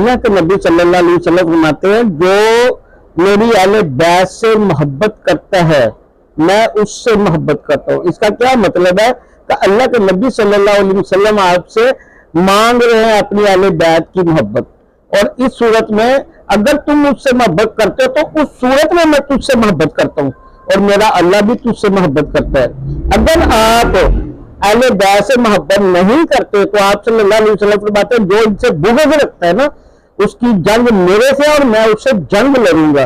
अल्लाह के नबी सल्लल्लाहु अलैहि वसल्लम फरमाते हैं, जो मेरी अहले बैत से मोहब्बत करता है मैं उससे मोहब्बत करता हूँ। इसका क्या मतलब है कि अल्लाह के नबी सल्लल्लाहु अलैहि वसल्लम आपसे मांग रहे हैं अपनी अहले बैत की मोहब्बत, और इस सूरत में अगर तुम मुझसे मोहब्बत करते हो तो उस सूरत में मैं तुझसे मोहब्बत करता हूँ और मेरा अल्लाह भी तुझसे मोहब्बत करता है। अगर आप अहले बैत से मोहब्बत नहीं करते तो आप सल्लल्लाहु अलैहि वसल्लम फरमाते हैं, जो इनसे बुग़्ज़ रखता है ना उसकी जंग मेरे से और मैं उससे जंग लड़ूंगा।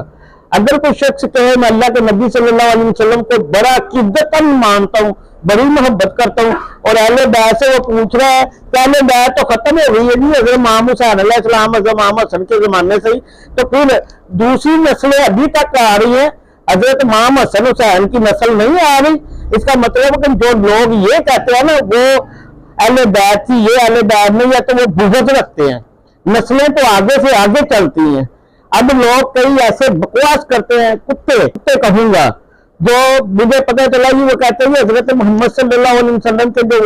अगर कोई शख्स कहे मैं अल्लाह के नबी सल्लल्लाहु अलैहि वसल्लम को बड़ा अकीदतन मानता हूँ, बड़ी मोहब्बत करता हूँ, और अहले बैत से वो पूछ रहा है कि अहले बैत तो खत्म हो गई है जी, हज़रत इमाम हुसैन अलैहिस्सलाम इमाम हसन के जमाने से ही, तो फिर दूसरी नस्लें अभी तक आ रही हैं, हज़रत इमाम हसन हुसैन की नस्ल नहीं आ रही। इसका मतलब है कि जो लोग ये कहते हैं ना वो अहले बैत थी, ये अहले बैत नहीं है, तो वो बुग़्ज़ रखते हैं। नस्लें तो आगे से आगे चलती हैं। अब लोग कई ऐसे बकवास करते हैं, कुत्ते कहूंगा, जो मुझे पता चला कि वो कहते हैं हजरत मोहम्मद सल्लल्लाहु अलैहि वसल्लम के जो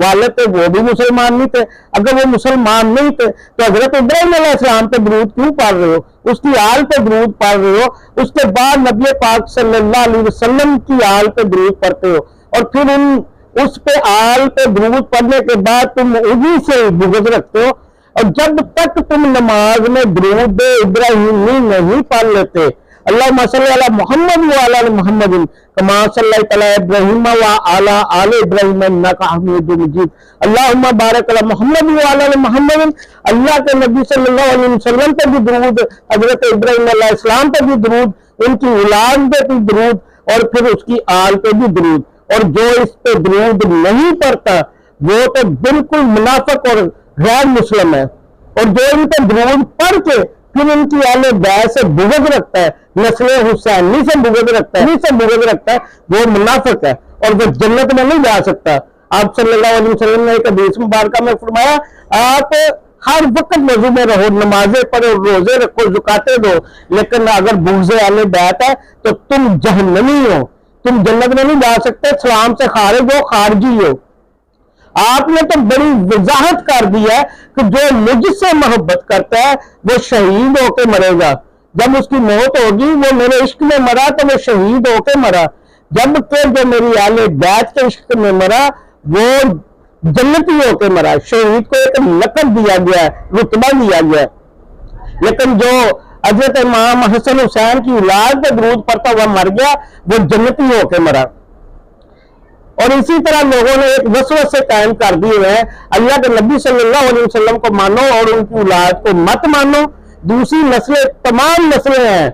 वालिद थे वो भी मुसलमान नहीं थे। अगर वो मुसलमान नहीं थे तो हजरत इब्राहीम अलैहिस्सलाम पे दरूद क्यों पढ़ रहे हो, उसकी आल पे दरूद पढ़ रहे हो, उसके बाद नबी पाक सल्लल्लाहु अलैहि वसल्लम की आल पे दरूद पढ़ते हो, और फिर उस पे आल पे दरूद पढ़ने के बाद तुम उन्हीं से बुग़्ज़ रखते हो। और जब तक तुम नमाज में दरूद इब्राहिमी नहीं पढ़ लेते, अल्लाहुम्मा सल्ली अला मुहम्मद व अला मुहम्मद कमा सल्लैता अला इब्राहीम व अला आले इब्राहीम इन्नका हमीदुम मजीद, अल्लाहुम्मा बारिक अला मुहम्मद व अला मुहम्मद। अल्लाह के नबी सल्लल्लाहु अलैहि वसल्लम पे भी दरूद, हजरत इब्राहीम अलैहिस्सलाम पे भी दरूद, उनकी औलाद पे भी दरूद, और फिर उसकी आल पे भी दरूद। और जो इस पे दरूद नहीं पढ़ता वो तो बिल्कुल मुनाफिक और गैर मुस्लिम है, और जो इन पे दरूद पढ़ के फिर इनकी अहले बैत से बुग़्ज़ रखता है, नस्ले हुसैनी से बुग़्ज़ रखता है, वो मुनाफिक है और वो जन्नत में नहीं जा सकता। आप सल्लल्लाहु अलैहि वसल्लम ने एक हदीस मुबारक में फरमाया, आप हर वक्त वज़ू में रहो, नमाजें पढ़ो, रोजे रखो, ज़कातें दो, लेकिन अगर बुग़्ज़ अहले बैत है तो तुम जहन्नमी हो, तुम जन्नत में नहीं जा सकते, इस्लाम से खारिज हो, खारजी हो। आपने तो बड़ी वजाहत कर दी है कि जो मुझसे मोहब्बत करता है वो शहीद होके मरेगा, जब उसकी मौत होगी वो मेरे इश्क में मरा तो वो शहीद होके मरा, जबकि जो मेरी अहले बैत के इश्क में मरा वो जन्नती होके मरा। शहीद को एक लक़ब दिया गया है, रुतबा दिया गया है, लेकिन जो हजरत इमाम हसन हुसैन की औलाद पे दरूद पढ़ता हुआ मर गया वो जन्नती होके मरा। और इसी तरह लोगों ने एक वसवसे कायम कर दिए हैं, अल्लाह के नबी सल्लल्लाहु अलैहि वसल्लम को मानो और उनकी औलाद को मत मानो। दूसरी नस्लें, तमाम नस्लें हैं,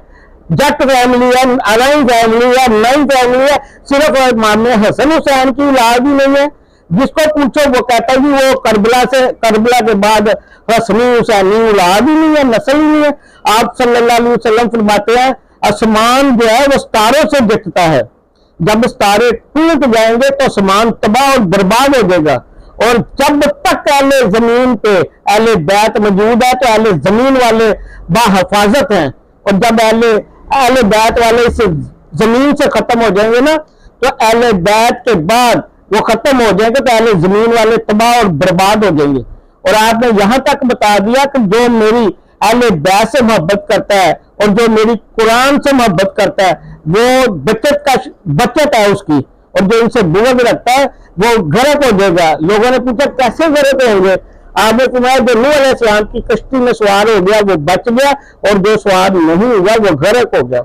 जट फैमिली है, अलाई फैमिली है, नई फैमिली है, सिर्फ इमाम हसन हुसैन की औलाद ही नहीं है। जिसको पूछो वो कहता है कि वो करबला के बाद हसनी हुसैनी औलाद ही नहीं है, नस्ल ही नहीं है। आप सल्लल्लाहु अलैहि वसल्लम फरमाते हैं आसमान जो है वो सितारों से दिखता है, जब सितारे टूट जाएंगे तो आसमान तबाह और बर्बाद हो जाएगा, और जब तक अहले जमीन पे अहले बैत मौजूद है तो अहले जमीन वाले बाहिफाजत हैं, और जब अहले बैत वाले इस जमीन से खत्म हो जाएंगे ना तो अहले बैत के बाद वो खत्म हो जाएंगे तो अहले जमीन वाले तबाह और बर्बाद हो जाएंगे। और आपने यहां तक बता दिया कि जो मेरी अहले बैत से मोहब्बत करता है और जो मेरी कुरान से मोहब्बत करता है वो बचत है उसकी, और जो इनसे बुग़्ज़ रखता है वो गरक हो जाएगा। लोगों ने पूछा कैसे गरक होंगे, आपने फरमाया जो नूह अलैहिस्सलाम की कश्ती में सवार हो गया वो बच गया, और जो सवार नहीं हुआ वो गरक हो गया।